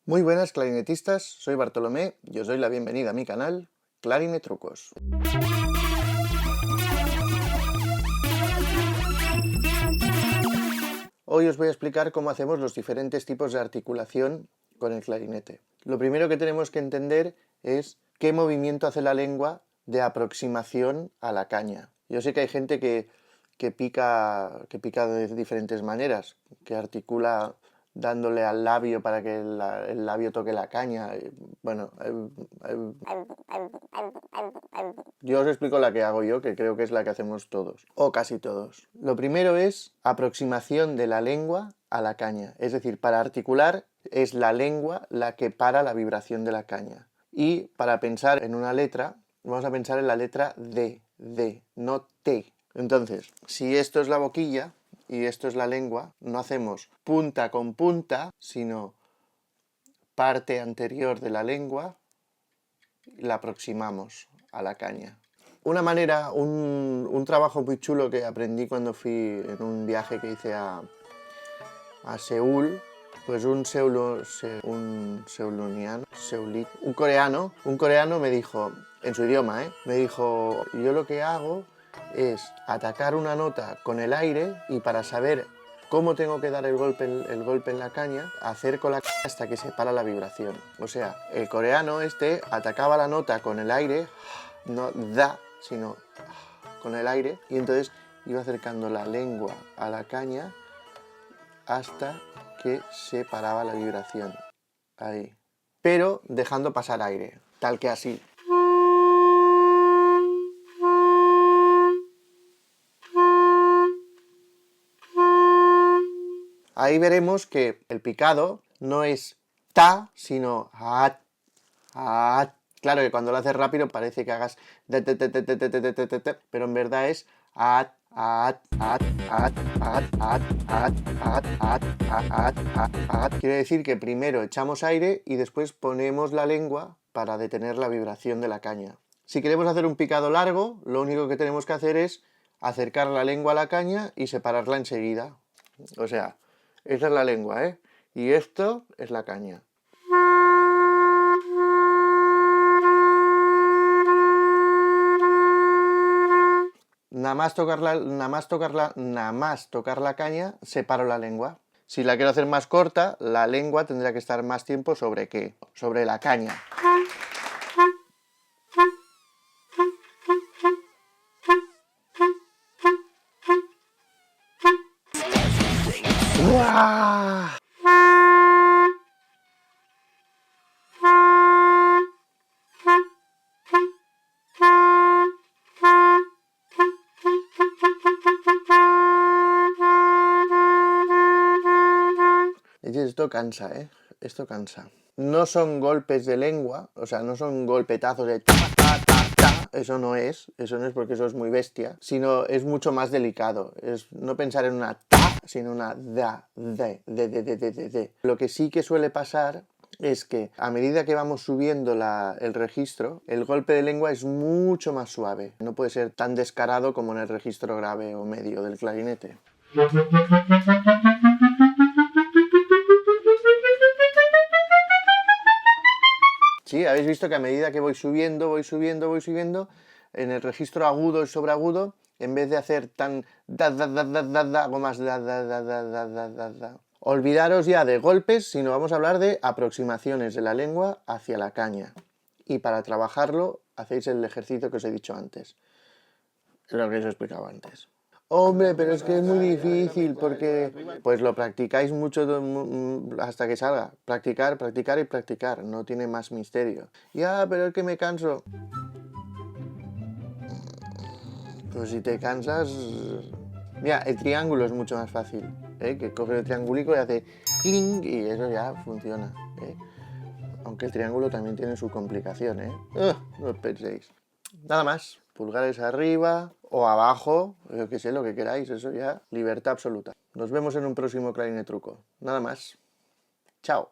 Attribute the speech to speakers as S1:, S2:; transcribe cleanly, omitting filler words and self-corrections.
S1: Muy buenas clarinetistas, soy Bartolomé y os doy la bienvenida a mi canal Clarinetrucos. Hoy os voy a explicar cómo hacemos los diferentes tipos de articulación con el clarinete. Lo primero que tenemos que entender es qué movimiento hace la lengua de aproximación a la caña. Yo sé que hay gente que pica de diferentes maneras, que articula dándole al labio para que el labio toque la caña. Bueno, yo os explico la que hago yo, que creo que es la que hacemos todos, o casi todos. Lo primero es aproximación de la lengua a la caña, es decir, para articular es la lengua la que para la vibración de la caña. Y para pensar en una letra, vamos a pensar en la letra D, no T. Entonces, si esto es la boquilla y esto es la lengua, no hacemos punta con punta, sino parte anterior de la lengua, la aproximamos a la caña. Una manera, un trabajo muy chulo que aprendí cuando fui en un viaje que hice a Seúl, pues un coreano me dijo, en su idioma, me dijo, yo lo que hago es atacar una nota con el aire y para saber cómo tengo que dar el golpe en la caña, acerco la caña hasta que se para la vibración. O sea, el coreano atacaba la nota con el aire, no da, sino con el aire, y entonces iba acercando la lengua a la caña hasta que se paraba la vibración. Ahí. Pero dejando pasar aire, tal que así. Ahí veremos que el picado no es ta, sino at, at. Claro que cuando lo haces rápido parece que hagas pero en verdad es at, at, at, at, at, at, at, at, at, at, at, at. Quiere decir que primero echamos aire y después ponemos la lengua para detener la vibración de la caña. Si queremos hacer un picado largo, lo único que tenemos que hacer es acercar la lengua a la caña y separarla enseguida. O sea, esa es la lengua, y esto es la caña. Nada más tocar la caña, separo la lengua. Si la quiero hacer más corta, la lengua tendrá que estar más tiempo ¿sobre qué? Sobre la caña. ¡Uah! Esto cansa, Esto cansa. No son golpes de lengua, o sea, no son golpetazos de ta, ta, ta, ta. Eso no es porque eso es muy bestia, sino es mucho más delicado. Es no pensar en una ta, sino una da, de. Lo que sí que suele pasar es que a medida que vamos subiendo el registro, el golpe de lengua es mucho más suave. No puede ser tan descarado como en el registro grave o medio del clarinete. Sí, habéis visto que a medida que voy subiendo, en el registro agudo y sobreagudo, en vez de hacer tan hago más da. Olvidaros ya de golpes, sino vamos a hablar de aproximaciones de la lengua hacia la caña. Y para trabajarlo, hacéis el ejercicio que os he dicho antes. Lo que os he explicado antes. Hombre, pero es que es muy difícil porque pues lo practicáis mucho hasta que salga. Practicar y practicar, no tiene más misterio. Ya, pero es que me canso. Pues si te cansas... Mira, el triángulo es mucho más fácil, que coge el triangulico y hace cling y eso ya funciona, Aunque el triángulo también tiene su complicación, no os penséis. Nada más, pulgares arriba o abajo, yo que sé, lo que queráis, eso ya, libertad absoluta. Nos vemos en un próximo clarinetruco. Nada más. Chao.